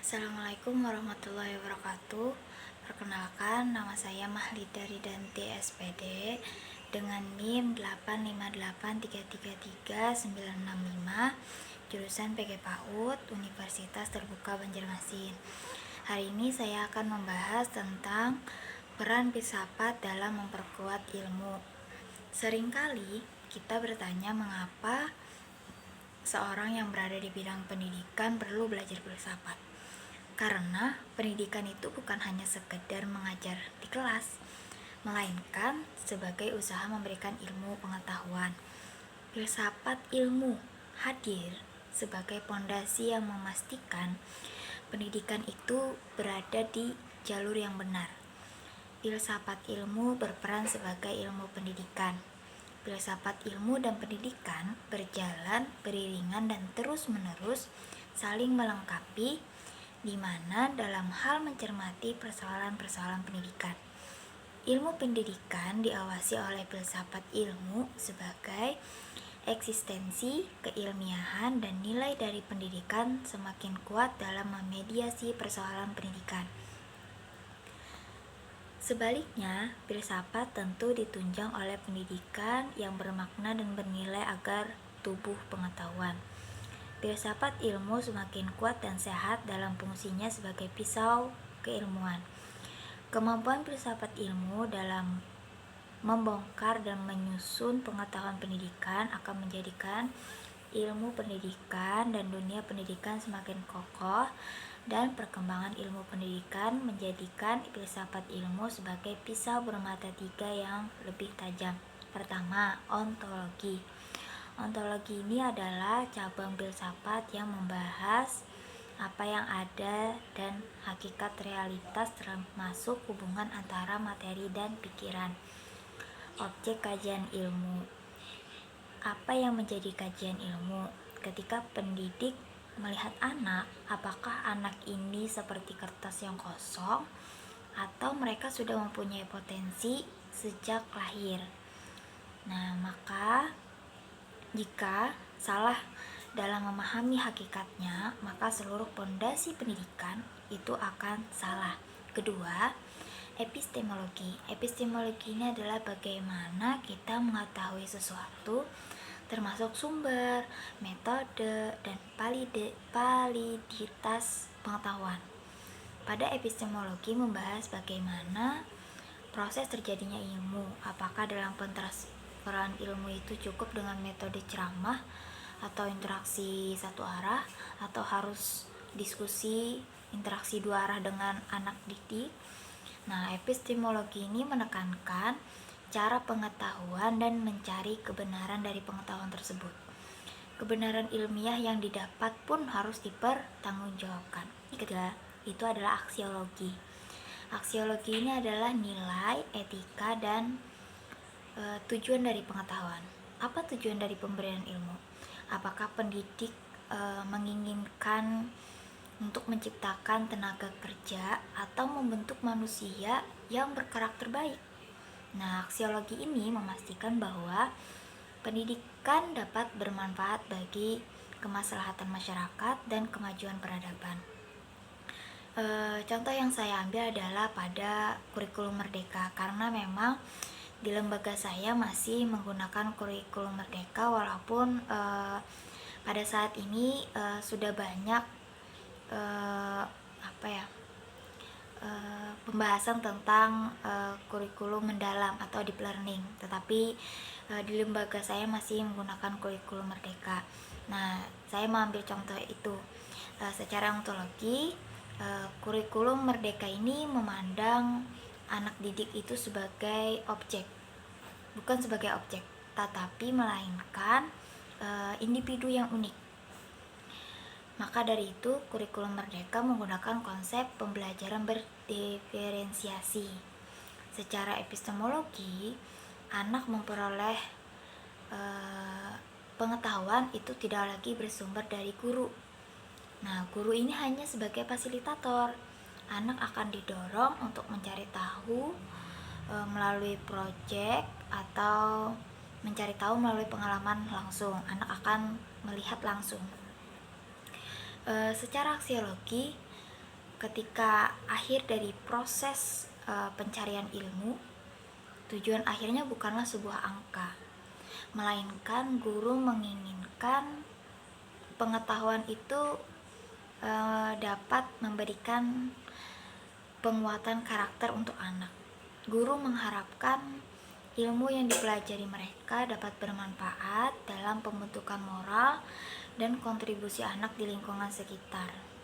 Assalamualaikum warahmatullahi wabarakatuh. Perkenalkan, nama saya Mahlida Ridanti SPD dengan NIM 858333965, jurusan PG PAUD, Universitas Terbuka Banjarmasin. Hari ini saya akan membahas tentang peran filsafat dalam memperkuat ilmu. Seringkali kita bertanya mengapa seorang yang berada di bidang pendidikan perlu belajar filsafat. Karena pendidikan itu bukan hanya sekedar mengajar di kelas, melainkan sebagai usaha memberikan ilmu pengetahuan. Filsafat ilmu hadir sebagai pondasi yang memastikan pendidikan itu berada di jalur yang benar. Filsafat ilmu berperan sebagai ilmu pendidikan. Filsafat ilmu dan pendidikan berjalan beriringan dan terus-menerus saling melengkapi, di mana dalam hal mencermati persoalan-persoalan pendidikan, ilmu pendidikan diawasi oleh filsafat ilmu sebagai eksistensi, keilmiahan, dan nilai dari pendidikan semakin kuat dalam memediasi persoalan pendidikan. Sebaliknya, filsafat tentu ditunjang oleh pendidikan yang bermakna dan bernilai agar tubuh pengetahuan. Filsafat ilmu semakin kuat dan sehat dalam fungsinya sebagai pisau keilmuan. Kemampuan filsafat ilmu dalam membongkar dan menyusun pengetahuan pendidikan akan menjadikan ilmu pendidikan dan dunia pendidikan semakin kokoh, dan perkembangan ilmu pendidikan menjadikan filsafat ilmu sebagai pisau bermata tiga yang lebih tajam. Pertama, ontologi. Ontologi ini adalah cabang filsafat yang membahas apa yang ada dan hakikat realitas, termasuk hubungan antara materi dan pikiran. Objek kajian ilmu. Apa yang menjadi kajian ilmu? Ketika pendidik melihat anak, apakah anak ini seperti kertas yang kosong atau mereka sudah mempunyai potensi sejak lahir? Nah, maka jika salah dalam memahami hakikatnya, maka seluruh pondasi pendidikan itu akan salah. Kedua, epistemologi. Epistemologi ini adalah bagaimana kita mengetahui sesuatu, termasuk sumber, metode, dan validitas pengetahuan. Pada epistemologi membahas bagaimana proses terjadinya ilmu, apakah dalam peran ilmu itu cukup dengan metode ceramah atau interaksi satu arah, atau harus diskusi interaksi dua arah dengan anak didik. Nah, epistemologi ini menekankan cara pengetahuan dan mencari kebenaran dari pengetahuan tersebut. Kebenaran ilmiah yang didapat pun harus dipertanggungjawabkan. Ketiga, itu adalah aksiologi. Aksiologi ini adalah nilai, etika, dan tujuan dari pengetahuan. Apa tujuan dari pemberian ilmu? Apakah pendidik menginginkan untuk menciptakan tenaga kerja atau membentuk manusia yang berkarakter baik? Nah, aksiologi ini memastikan bahwa pendidikan dapat bermanfaat bagi kemaslahatan masyarakat dan kemajuan peradaban. Contoh yang saya ambil adalah pada kurikulum Merdeka, karena memang di lembaga saya masih menggunakan kurikulum Merdeka, walaupun pada saat ini sudah banyak pembahasan tentang kurikulum mendalam atau deep learning, tetapi di lembaga saya masih menggunakan kurikulum Merdeka. Nah, saya mengambil contoh itu. Secara ontologi, kurikulum Merdeka ini memandang anak didik itu sebagai objek, bukan sebagai objek, tetapi melainkan individu yang unik. Maka dari itu, kurikulum Merdeka menggunakan konsep pembelajaran berdiferensiasi. Secara epistemologi, anak memperoleh pengetahuan itu tidak lagi bersumber dari guru. Nah, guru ini hanya sebagai fasilitator. Anak akan didorong untuk mencari tahu melalui proyek atau mencari tahu melalui pengalaman langsung. Anak akan melihat langsung. Secara aksiologi, ketika akhir dari proses pencarian ilmu, tujuan akhirnya bukanlah sebuah angka, melainkan guru menginginkan pengetahuan itu dapat memberikan penguatan karakter untuk anak. Guru mengharapkan ilmu yang dipelajari mereka dapat bermanfaat dalam pembentukan moral dan kontribusi anak di lingkungan sekitar.